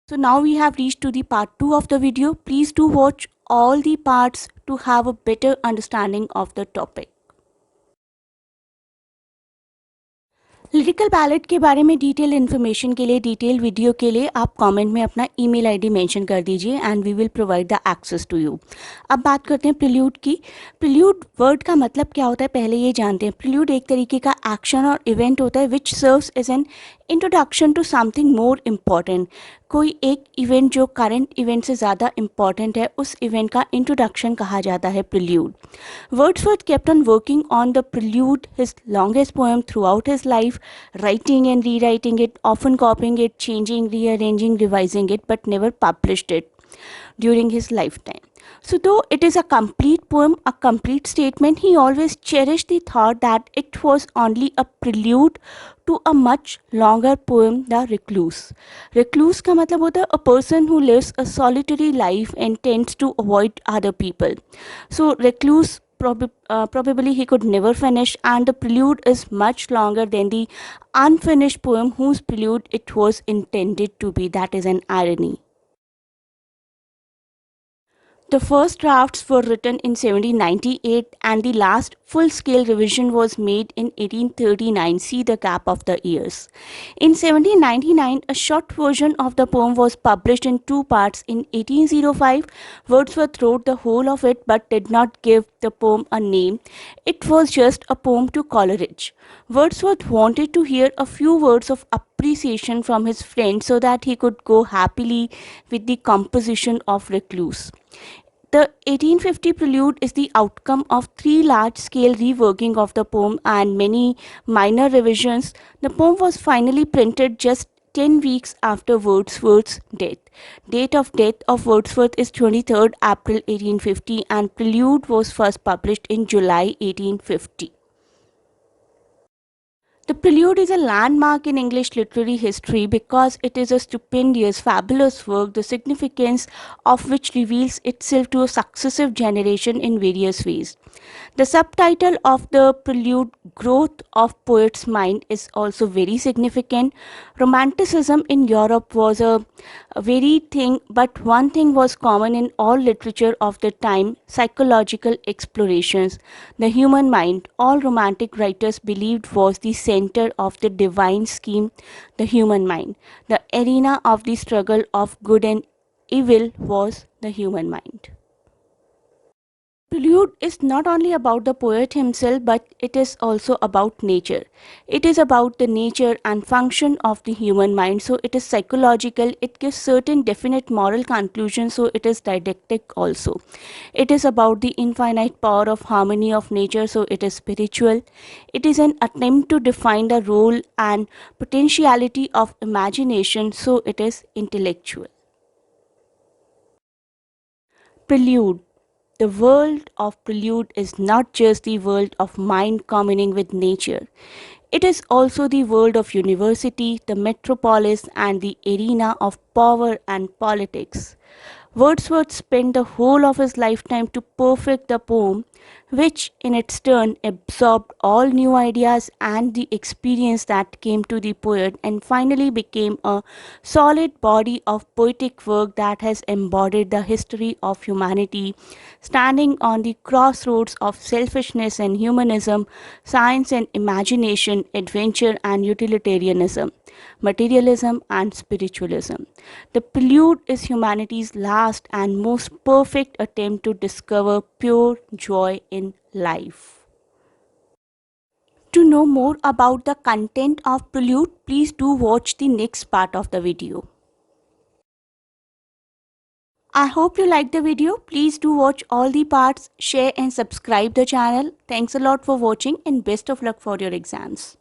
So now we have reached to the part 2 of the video. Please do watch all the parts to have a better understanding of the topic. Lyrical ballot के बारे में detail information के लिए, detail video के लिए आप comment में अपना ईमेल आईडी मेंशन कर दीजिए and we will provide the access to you. अब बात करते हैं प्रिल्यूड की। प्रिल्यूड वर्ड का मतलब क्या होता है पहले ये जानते हैं। प्रिल्यूड एक तरीके का एक्शन और इवेंट होता है which serves as an introduction to something more important. कोई एक इवेंट जो करंट इवेंट से ज़्यादा इम्पॉर्टेंट है, उस इवेंट का इंट्रोडक्शन कहा जाता है prelude. Wordsworth kept on working on the prelude, his longest poem, throughout his life, writing and rewriting it, often copying it, changing, rearranging, revising it, but never published it during his lifetime. So though it is a complete poem, a complete statement, he always cherished the thought that it was only a prelude to a much longer poem, The Recluse. Recluse का मतलब होता है a person who lives a solitary life and tends to avoid other people. So recluse probably he could never finish, and the prelude is much longer than the unfinished poem whose prelude it was intended to be. That is an irony. The first drafts were written in 1798 and the last full-scale revision was made in 1839. See the gap of the years. In 1799, a short version of the poem was published in 2 parts. In 1805, Wordsworth wrote the whole of it but did not give the poem a name. It was just a poem to Coleridge. Wordsworth wanted to hear a few words of appreciation from his friend so that he could go happily with the composition of Recluse. The 1850 prelude is the outcome of 3 large-scale reworking of the poem and many minor revisions. The poem was finally printed just 10 weeks after Wordsworth's death. Date of death of Wordsworth is 23rd April 1850 and prelude was first published in July 1850. The Prelude is a landmark in English literary history because it is a stupendous, fabulous work, the significance of which reveals itself to a successive generation in various ways. The subtitle of the Prelude, Growth of Poet's Mind, is also very significant. Romanticism in Europe was a varied thing, but one thing was common in all literature of the time: psychological explorations. The human mind, all romantic writers believed, was the center of the divine scheme. The human mind, the arena of the struggle of good and evil, was the human mind. Prelude is not only about the poet himself, but it is also about nature. It is about the nature and function of the human mind, so it is psychological. It gives certain definite moral conclusions, so it is didactic also. It is about the infinite power of harmony of nature, so it is spiritual. It is an attempt to define the role and potentiality of imagination, so it is intellectual. Prelude. The world of Prelude is not just the world of mind communing with nature. It is also the world of university, the metropolis, and the arena of power and politics. Wordsworth spent the whole of his lifetime to perfect the poem, which in its turn absorbed all new ideas and the experience that came to the poet and finally became a solid body of poetic work that has embodied the history of humanity, standing on the crossroads of selfishness and humanism, science and imagination, adventure and utilitarianism, materialism and spiritualism. The Prelude is humanity's last and most perfect attempt to discover pure joy in life. To know more about the content of Prelude, please do watch the next part of the video. I hope you liked the video. Please do watch all the parts, share and subscribe the channel. Thanks a lot for watching and best of luck for your exams.